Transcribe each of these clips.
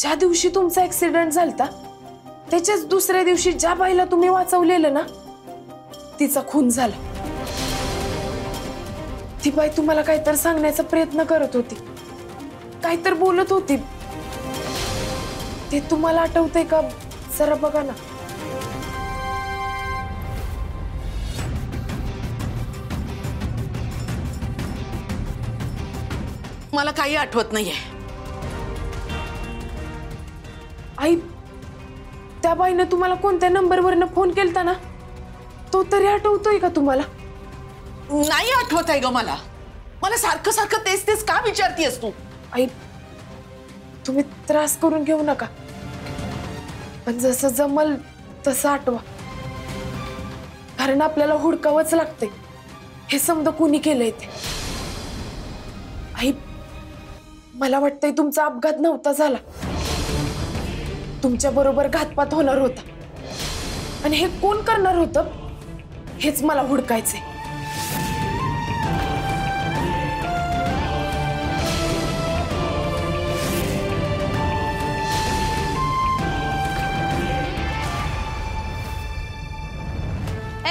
ज्या दिवशी तुमचा ऍक्सिडेंट झालता त्याच्याच दुसऱ्या दिवशी ज्या बाईला तुम्ही वाचवलेलं ना तिचा खून झाला। ती बाई तुम्हाला काहीतरी सांगण्याचा प्रयत्न करत होती, काहीतरी बोलत होती। ते तुम्हाला आठवतंय का? जरा बघा ना। मला काही आठवत नाहीये। आई, त्या बाईने तुम्हाला कोणत्या नंबरवरनं फोन केलता ना तो तरी आठवतोय का तुम्हाला? नाही आठवत आहे ग मला। मला सारखं सारखं तेच तेच का विचारतीयस तू? आई, तुम्ही त्रास करून घेऊ नका, पण जसं जमल तसं आठवा, कारण आपल्याला हुडकावंच लागतंय हे समजा कुणी केलंय ते। आई, मला वाटतंय तुमचा अपघात नव्हता झाला, तुमच्या बरोबर घातपात होणार होता, आणि हे कोण करणार होतं हेच मला हुडकायचंय।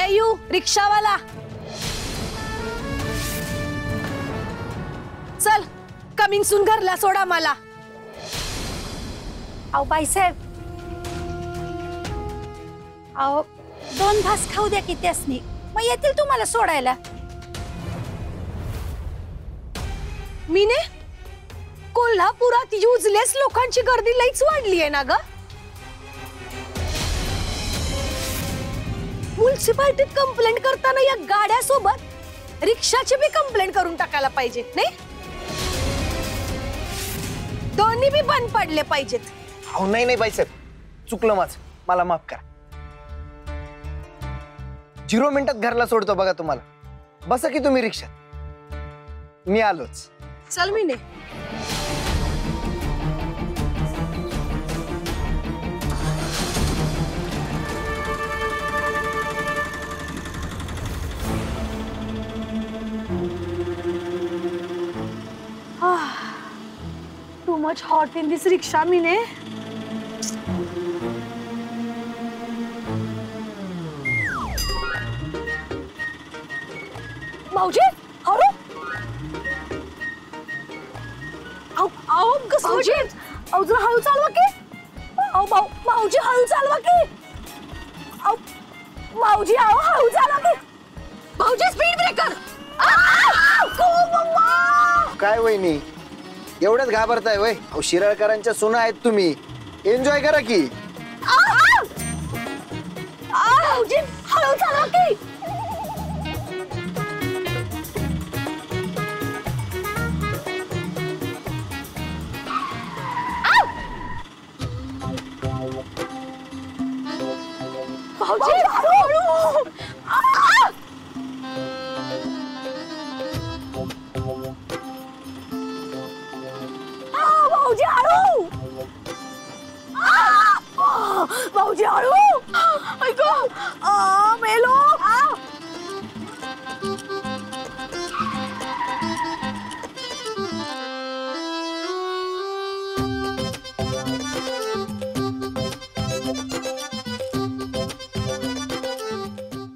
यू रिक्षावाला, चल कमिंग सून घरला सोडा मला। अहो बाईसाहेब, अहो 2 घास खाऊ द्या की त्यासनी, मग येतील तुम्हाला सोडायला। मीने कोल्हापुरात युजलेस लोकांची गर्दी लईच वाढली आहे ना ग। म्युन्सिपालिटीत कंप्लेंट करताना या गाड्यासोबत रिक्षाची भी कंप्लेंट करून टाकायला पाहिजे नाही? दोन्ही भी बंद पडले पाहिजेत। अहो नाही नाही बाईसाहेब, चुकलं माझं, मला माफ करा। 0 मिनिटात घरला सोडतो बघा तुम्हाला, बसा की तुम्ही रिक्षात, मी आलोच। चल मीने। Too much hot in this rickshaw, मीने। भाऊजी, अरे आओ भाऊजी, आओ जरा हळू चालवा की। आओ भाऊजी हळू चालवा की। आओ भाऊजी, आओ हळू चालवा की। भाऊजी स्पीड ब्रेकर। काय वहिनी एवढ्याच घाबरताय वय? अहो शिराळकरांच्या सुना आहेत तुम्ही, एन्जॉय करा की। भाऊजी हळू चालवा की। भाऊजी हळू। भाऊजी हळू। भाऊजी हळू। ऐको मेलो।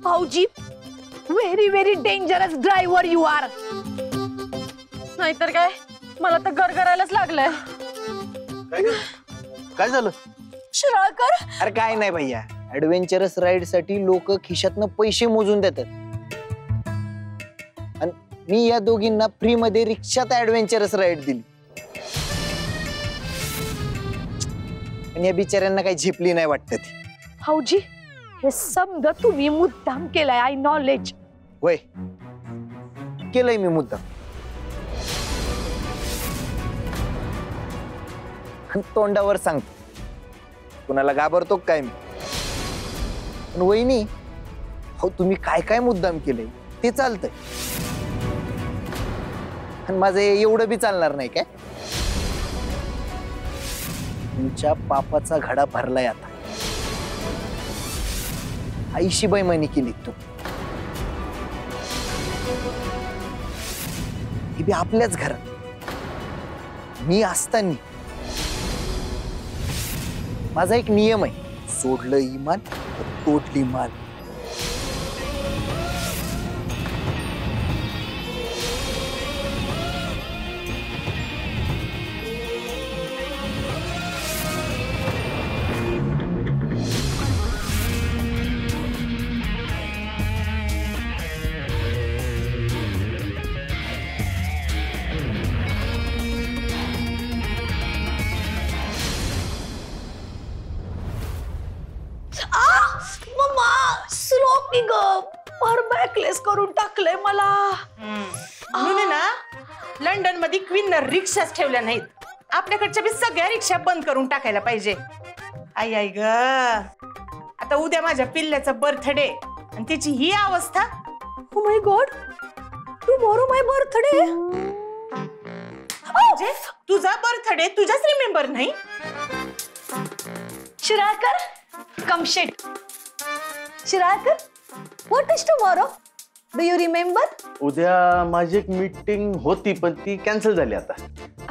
भाऊजी very very dangerous driver you are. नाहीतर काय, मला तर गरगरायलाच लागलंय। काय झालं शिराळकर? अरे काय नाही भैया, ऍडव्हेंचरस राईड साठी लोक खिशातनं पैसे मोजून देतात, आणि मी या दोघींना फ्री मध्ये रिक्षात ऍडव्हेंचरस राईड दिली, आणि या बिचाऱ्यांना काही झेपली नाही वाटत ती। भाऊजी हे समजा तुम्ही मुद्दाम केलाय, आय नॉलेज। वय केलंय मी मुद्दाम, तोंडावर सांगतो, कुणाला घाबरतो काय मी? पण वहिनी, हो तुम्ही काय काय मुद्दाम केलंय ते चालतंय, आणि माझं एवढं बी चालणार नाही काय? तुमच्या पापाचा घडा भरलाय आता, आईशी बेईमानी केली तू, ही बी आपल्याच घरात, मी असताना माझा एक नियम आहे, सोडलं इमान तर तोडली मान. बॅकलेस करून टाकलंय मला. म्हणून ना लंडन मध्ये क्वीन रिक्षाच ठेवल्या नाहीत. आपल्याकडच्या बी सगळ्या रिक्षा बंद करून टाकायला पाहिजे. आई आई ग, आता उद्या माझ्या पिल्ल्याचा बर्थडे आणि तिची ही अवस्था. Oh my God, tomorrow my birthday. म्हणजे तुझा बर्थडे तुझाच रिमेंबर नाही. Shiralkar come shit. Shiralkar, what is tomorrow? Do you remember? उद्या माझी एक मीटिंग होती पण ती कॅन्सल झाली आता.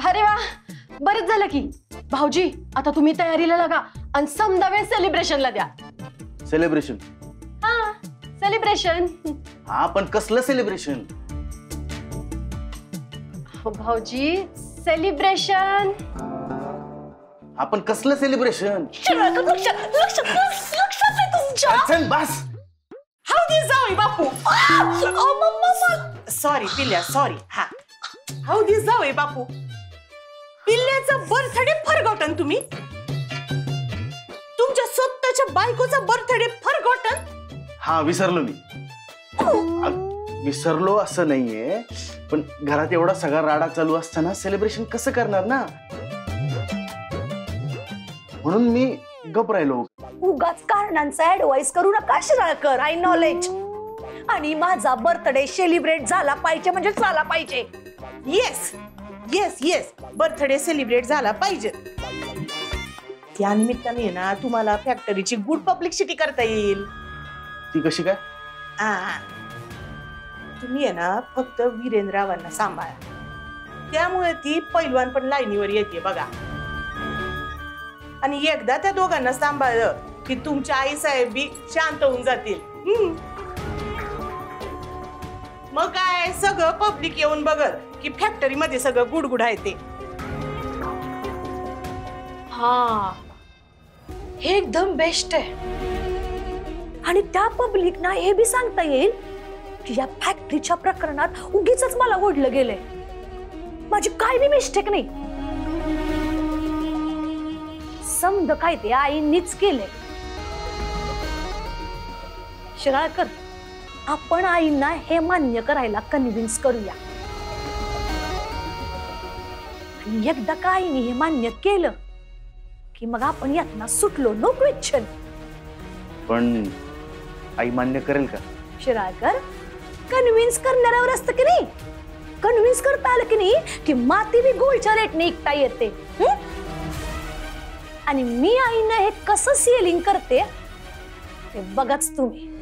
अरे वा, बरंच झालं की. भाऊजी, आता तुम्ही तयारीला लागा आणि समदावे सेलिब्रेशनला द्या. सेलिब्रेशन? हा, सेलिब्रेशन. हा, पण कसलं सेलिब्रेशन? भाऊजी, सेलिब्रेशन. आपण कसलं सेलिब्रेशन? लक्षात आहे तुमच्या. चल बस. हाऊ दिस जावई बापू. सॉरी पिल्ल्या, सॉरी. हा, हाऊ दिस जावई बापू. पिल्ल्याचा बर्थडे फॉरगॉटन तुम्ही? तुमच्या स्वतःच्या बायकोचा बर्थडे फॉरगॉटन? हा, विसरलो मी. विसरलो असं नाहीये, पण घरात एवढा सगळा राडा चालू असताना सेलिब्रेशन कसं करणार ना, म्हणून मी गप राहिलो. उगाच कारणांचा ऍडवाइस करू नका शिराळकर. I knowledge. आणि माझा बर्थडे सेलिब्रेट झाला पाहिजे म्हणजे झाला पाहिजे. Yes yes yes, birthday celebrate झाला पाहिजे. त्या निमित्ताने ना तुम्हाला फॅक्टरीची गुड पब्लिसिटी करता येईल. ती कशी काय? तुम्ही आहे ना फक्त वीरेंद्ररावांना सांभाळा, त्यामुळे ती पैलवान पण लाईनीवर येते बघा. आणि एकदा त्या दोघांना सांभाळलं की तुमच्या आई साहेब बी शांत होऊन जातील. मग काय सगळं पब्लिक येऊन बघल की फॅक्टरी मध्ये सगळं गुडगुड आहे ते. हा, हे एकदम बेस्ट आहे. आणि त्या पब्लिकना हे बी सांगता येईल की या फॅक्टरीच्या प्रकरणात उगीच मला ओढलं गेलंय. माझी काय बी मिस्टेक नाही. समज काय ते आईनीच केलंय. शिराळकर, आपण आईंना हे मान्य करायला कन्व्हिन्स करूया. आणि एकदा का आईने हे मान्य केलं की मग आपण यातना सुटलो. No question. पण आई मान्य करेल का? शिराळकर, कन्व्हिन्स करणाऱ्यावर असतं की नाही. कन्व्हिन्स करता आलं की नाही की माती बी गोळच्या रेटने इकता येते. आणि मी आईनं हे कसं सेलिंग करते ते बघाच तुम्ही.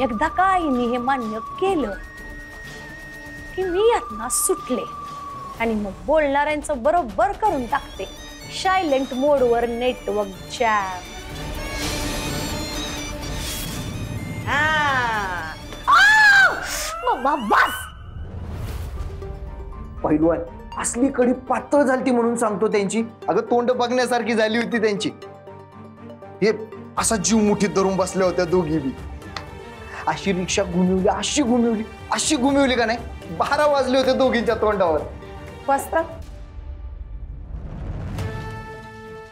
एकदा का आईने हे मान्य केलं की मी यातना सुटले आणि मग बोलणाऱ्यांचं बरोबर करून टाकते. सायलेंट मोडवर नेटवर्क जॅम. बस. पहिलवान, असली कडी पातळ झालती म्हणून सांगतो त्यांची. अगं तोंड बघण्यासारखी झाली होती त्यांची. हे असा जीव मुठीत धरून बसल्या होत्या दोघी बी. अशी रिक्षा घुमिवली, अशी घुमिवली, अशी घुमिवली का नाही, 12 वाजले होते दोघींच्या तोंडावर. वाजतात.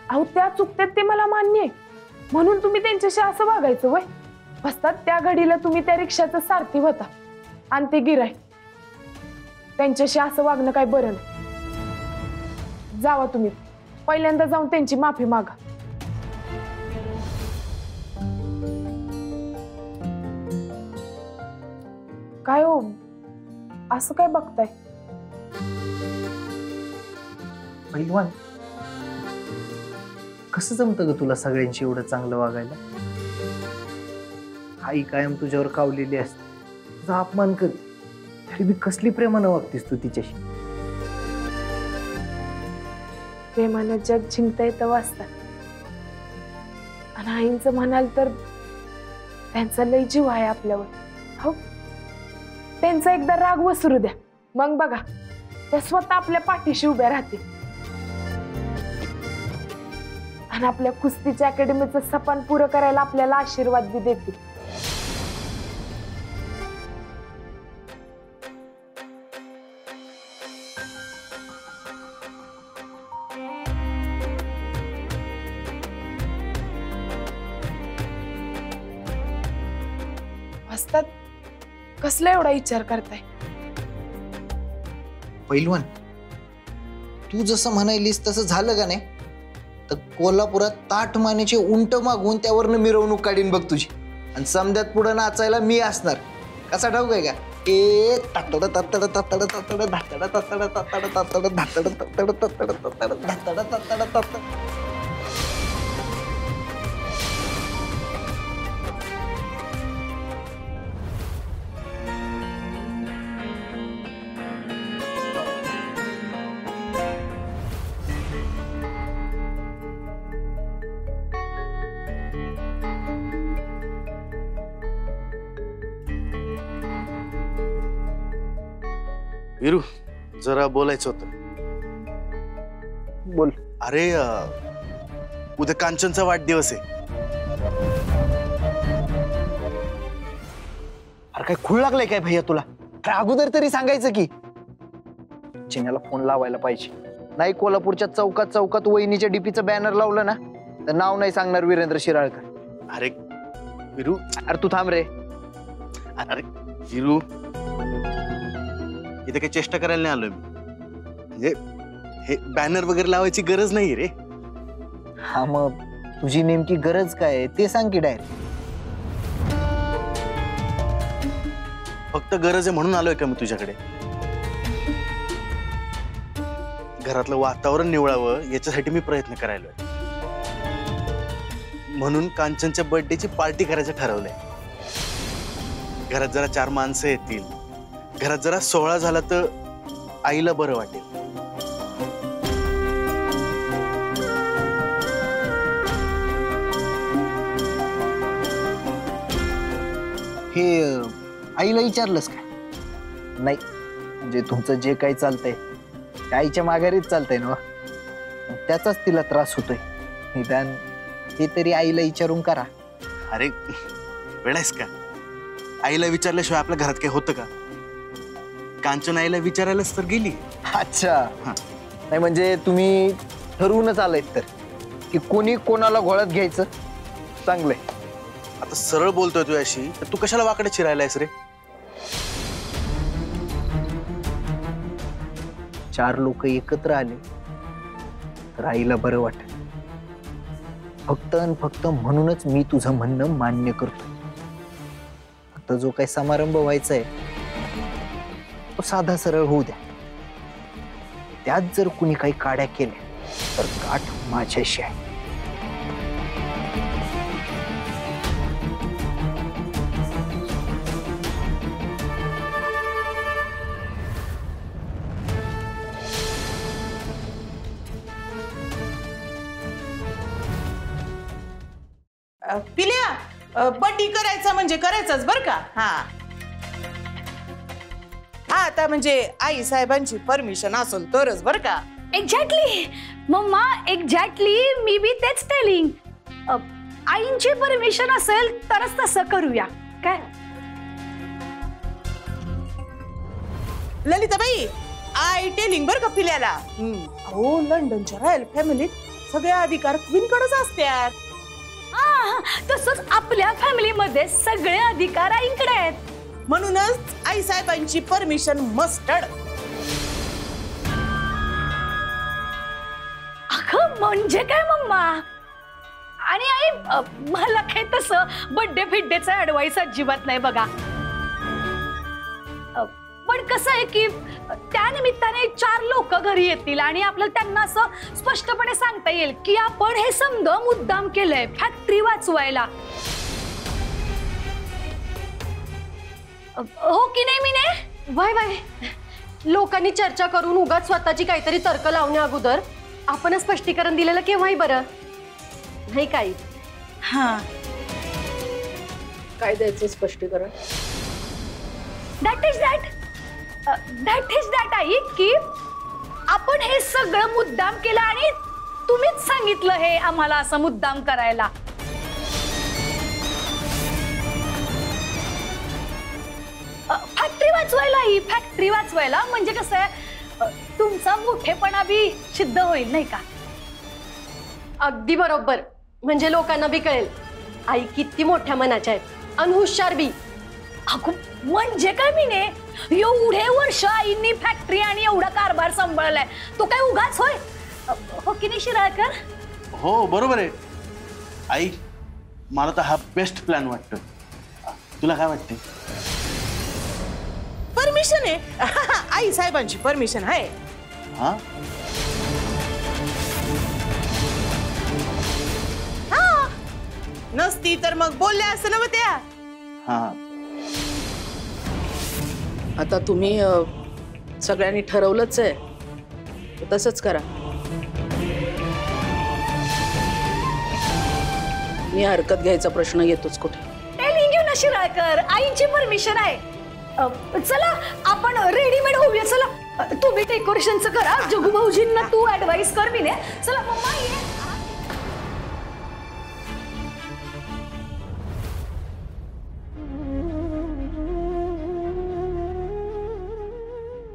अहो त्या चुकतात ते मला मान्य आहे, म्हणून तुम्ही त्यांच्याशी असं वागायचं वय. वाजतात त्या घडीला तुम्ही त्या रिक्षाचा सारथी होता आणि ते गिराईक. त्यांच्याशी असं वागणं काय बरं नाही. जावा तुम्ही, पहिल्यांदा जाऊन त्यांची माफी मागा. काय हो, असं काय बघताय? पहिलवान, कसं जमतं ग तुला सगळ्यांशी एवढं चांगलं वागायला? आई कायम तुझ्यावर कावलेली असते, तुझा अपमान कर, तरी बी कसली प्रेमानं वागतेस तू तिच्याशी. प्रेमानं जग जिंकता येतं वाचतात. आणि आईंचं म्हणाल तर त्यांचा लय जीव आहे आपल्यावर. हो, त्यांचा एकदा राग वसरू द्या, मग बघा त्या स्वतः आपल्या पाठीशी उभ्या राहतील आणि आपल्या कुस्तीच्या अकॅडमीचं सपन पुरं करायला आपल्याला आशीर्वाद बी देतील. असतात कसला एवढा विचार करताय? पैलवान, तू जसं म्हणायलीस तसं झालं का नाही तर कोल्हापुरात ताठ मानेचे उंट मागवून त्यावरनं मिरवणूक काढीन बघ तुझी. आणि समद्यात पुढे नाचायला मी असणार. कसा ठाऊक आहे का? ए तातड तातड तातड तातड धातड तातड तातड तातड धातड तातड तातड तातड धातड तातड तातड. वीरू, जरा बोलायचं होतं. बोल. अरे उद्या कांचनचा वाढदिवस आहे. अरे काय खूळ लागलाय काय भैया तुला? काय अगोदर तरी सांगायचं की. चिन्याला फोन लावायला पाहिजे. नाही कोल्हापूरच्या चौकात चौकात वहिनीच्या डीपीचं बॅनर लावलं ना तर नाव नाही सांगणार वीरेंद्र शिराळकर. अरे वीरू, अरे तू थांब रे. अरे वीरू, इथे काही चेष्टा करायला नाही आलोय मी. म्हणजे हे बॅनर वगैरे लावायची गरज नाही रे. हा, मग तुझी नेमकी गरज काय आहे ते सांग की डायरेक्ट. फक्त गरज आहे म्हणून आलोय का मी तुझ्याकडे? घरातलं वातावरण निवळावं याच्यासाठी मी प्रयत्न करायलोय. म्हणून कांचनच्या बर्थडेची पार्टी करायचं ठरवलंय. घरात जरा 4 माणसं येतील. घरात जरा सोहळा झाला तर आईला बरं वाटेल. हे आईला विचारलंस का? नाही, म्हणजे तुमचं जे काही चालतंय ते आईच्या माघारीच चालतंय ना. त्याचाच तिला त्रास होतोय. निदान ते तरी आईला विचारून करा. अरे वेळायस का? आईला विचारल्याशिवाय आपल्या घरात काही होतं का? कांचन आईला विचारायलाच तर गेली. अच्छा, नाही म्हणजे तुम्ही ठरवूनच आलायत तर की कोणी कोणाला घोळात घ्यायचं. चांगलंय. आता सरळ बोलतोय तुझ्याशी तर तू कशाला वाकडे चिरायलायस रे? 4 लोक एकत्र आले तर आईला बरं वाटेल. फक्त आणि फक्त म्हणूनच मी तुझं म्हणणं मान्य करतो. आता जो काही समारंभ व्हायचा आहे तो साधा सरळ होऊ द्या. त्यात जर कुणी काही काड्या केल्या तर गाठ माझ्याशी आहे. पिल्या, बड्डी करायचा म्हणजे करायचाच बर का. हा हा, आता म्हणजे आई साहेबांची परमिशन असेल तरच बर का. एक्झॅक्टली मम्मा, एक्झॅक्टली मी बी तेच टेलिंग. आईंची परमिशन असेल तरच तसं करूया काय. ललिताबाई, आय टेलिंग बर का पिल्याला. अहो, लंडनच्या रॉयल फॅमिलीत सगळे अधिकार क्वीनकडेच असतात. तसंच आपल्या फॅमिलीमध्ये सगळे अधिकार आईंकडे आहेत. म्हणूनच आई साहेबांची परमिशन मस्टड. अगं म्हणजे काय मम्मा? आणि आई, मला काय तसं बर्थडे फिड्डेचा ऍडवाइस अजिबात नाही बघा. पण कसं आहे की त्या निमित्ताने 4 लोक घरी येतील आणि आपल्याला त्यांना असं स्पष्टपणे सांगता येईल की आपण हे समजा मुद्दाम केलंय फॅक्टरी वाचवायला. हो की नाही? मी नाही वाय वाय, लोकांनी चर्चा करून उगाच स्वतःची काहीतरी तर्क लावण्या अगोदर आपण स्पष्टीकरण दिलेलं केव्हाही बरं नाही काही. हा काय द्यायचं स्पष्टीकरण? दॅट इज दॅट आई की आपण हे सगळं मुद्दाम केलं आणि तुम्हीच सांगितलं हे आम्हाला असं मुद्दाम करायला. फॅक्टरी वाचवायला म्हणजे कसं आहे तुमचा मोठेपणा बी सिद्ध होईल नाही का. अगदी बरोबर. म्हणजे लोकांना बी कळेल आई किती मोठ्या मनाच्या आहेत आणि हुशार बी. अगो म्हणजे काय मी ने एवढे वर्ष आईंनी फॅक्टरी आणि एवढा कारभार सांभाळलाय तो काय उगाच होय. हो की नाही शिराळकर? हो बरोबर आहे आई. मला तर हा बेस्ट प्लॅन वाटतोय. तुला काय वाटते? परमिशन आहे आई साहेबांची परमिशन आहे. हा हा नसती तर मग बोलल्या असं नव्हतं त्या. हा आता तुम्ही सगळ्यांनी ठरवलंच आहे तसंच करा. मी हरकत घ्यायचा प्रश्न येतोच कुठे. टेलिंग यू ना शिराळकर आईंची परमिशन आहे. चला आपण रेडीमेड होऊया. चला तुम्ही डेकोरेशनचं करा. जगू भाऊजींना तू ऍडवाइस कर. मी ने चला मम्मा ये.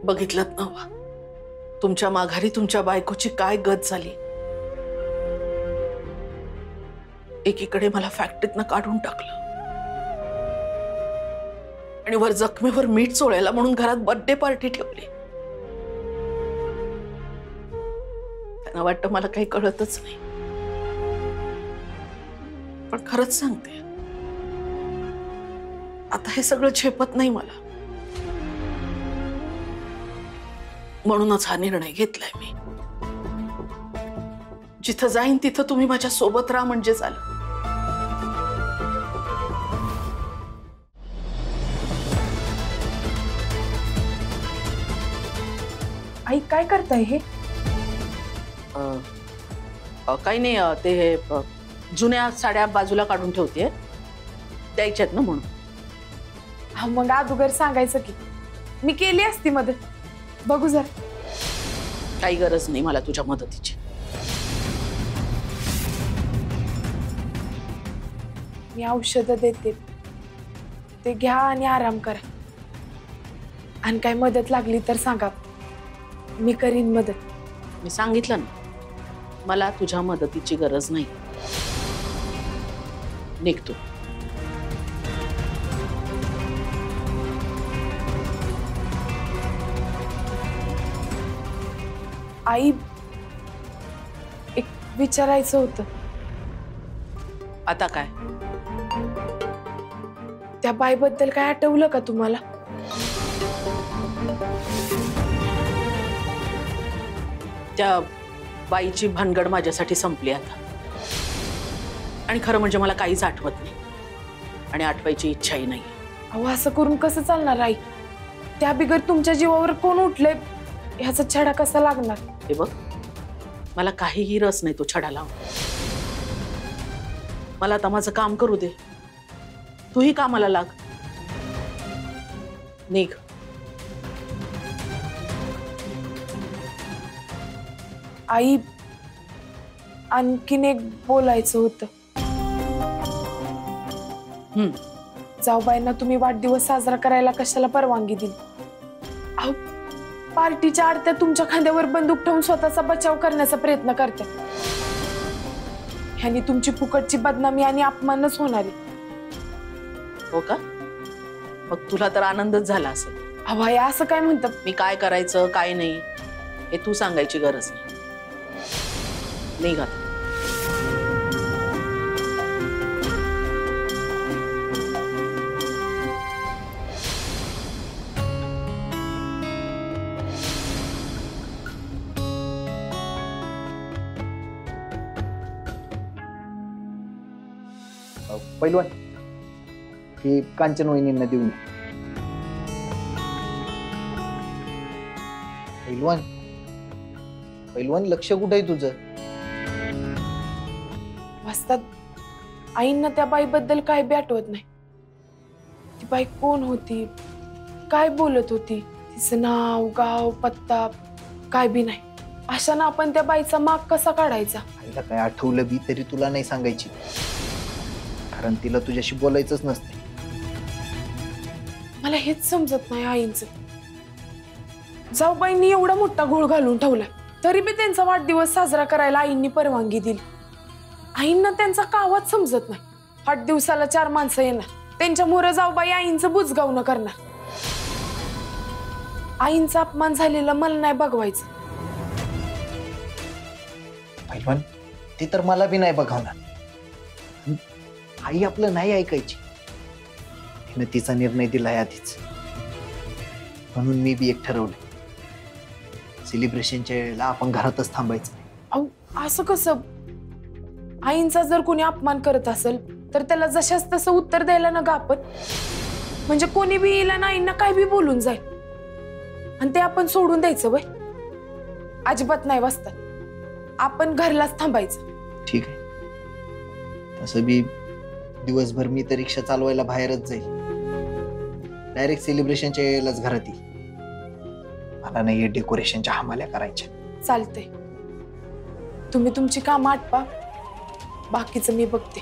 बघितलं ना तुमच्या माघारी तुमच्या बायकोची काय गत झाली. एकीकडे मला फॅक्टरीतनं काढून टाकलं आणि वर जखमीवर मीठ चोळायला म्हणून घरात बर्थडे पार्टी ठेवली. त्यांना वाटतं मला काही कळतच नाही. पण खरंच सांगते आता हे सगळं झेपत नाही मला. म्हणूनच हा निर्णय घेतलाय मी. जिथं जाईन तिथं तुम्ही माझ्या सोबत राहा म्हणजे झालं. आई काय करताय हे? काही नाही ते हे जुन्या साड्या बाजूला काढून ठेवते द्यायच्यात ना म्हणून. हा मग अगोदर सांगायचं की मी केली असती मदत. बघू जर काही गरज नाही मला तुझ्या मदतीची. मी औषधं देते ते घ्या आणि आराम करा. आणि काय मदत लागली तर सांगा मी करीन मदत. मी सांगितलं ना मला तुझ्या मदतीची गरज नाही. निघतो. आई एक विचारायचं होतं. आता काय? त्या बाईबद्दल काय आठवलं का तुम्हाला? त्या बाईची भानगड माझ्यासाठी संपली आता. आणि खरं म्हणजे मला काहीच आठवत नाही आणि आठवायची इच्छाही नाही. अहो असं करून कसं चालणार आई? त्या बिगर तुमच्या जीवावर कोण उठलंय ह्याचा छडा कसा लागणार? हे बघ मला काहीही रस नाही तो छडा लावून. मला आता माझं काम करू दे. तूही कामाला लाग. निघ. आई आणखीन एक बोलायचं होतं. जाऊबाईंना तुम्ही वाढदिवस साजरा करायला कशाला परवानगी दिली? अहो पार्टीच्या आडत्या तुमच्या खांद्यावर बंदूक ठेवून स्वतःचा बचाव करण्याचा प्रयत्न करते. ह्यानी तुमची फुकटची बदनामी आणि अपमानच होणार आहे. हो का? मग तुला तर आनंदच झाला असेल. अहो आई असं काय म्हणतात? मी काय करायचं काय नाही हे तू सांगायची गरज नाही. निघ आता. पैलवान हे कांचन वहिनींना देऊन. पैलवान पैलवान लक्ष कुठं आहे तुझं? वाचतात आईंना त्या बाईबद्दल काय बी आठवत नाही. ती बाई कोण होती, काय बोलत होती, तिचं नाव गाव पत्ता काय बी नाही. अशानं आपण त्या बाईचा माग कसा काढायचा? आईला काय आठवलं बी तरी तुला नाही सांगायची, कारण तिला तुझ्याशी बोलायचंच नसते. मला हेच समजत नाही आईंचं. जाऊबाईंनी एवढा मोठा घोळ घालून ठेवला तरी बी त्यांचा वाढदिवस साजरा करायला आईंनी परवानगी दिली. आईंना त्यांचा कावाच समजत नाही. वाढदिवसाला 4 माणसं येणार, त्यांच्यामुळे जाऊबाई आईंचं बुजगावणं करणार. आईंचा अपमान झालेला मला नाही बघवायचं. पैलवान ते तर मला बी नाही बघवणार. आई आपलं नाही ऐकायची. तिने तिचा निर्णय दिलाय आधीच, म्हणून मी बी एक ठरवलं, सेलिब्रेशनच्या वेळेला आपण घरातच थांबायचं. अहो असं कसं? आईंचा जर कोणी अपमान करत असेल तर त्याला जशाच तसं उत्तर द्यायला नका आपण. म्हणजे कोणी बी येईल आणि आईंना काय बी बोलून जाईल आणि ते आपण सोडून द्यायचं वय? अजिबात नाही वाचतात. आपण घरलाच थांबायचं. ठीक आहे, तसं बी दिवसभर मी तर रिक्षा चालवायला बाहेरच जाईल. डायरेक्ट सेलिब्रेशनच्या वेळेलाच घरात येईल. मला नाही डेकोरेशनच्या हमाल्या करायच्या. चालतंय, तुम्ही तुमची कामं आटपा, बाकीचं मी बघते.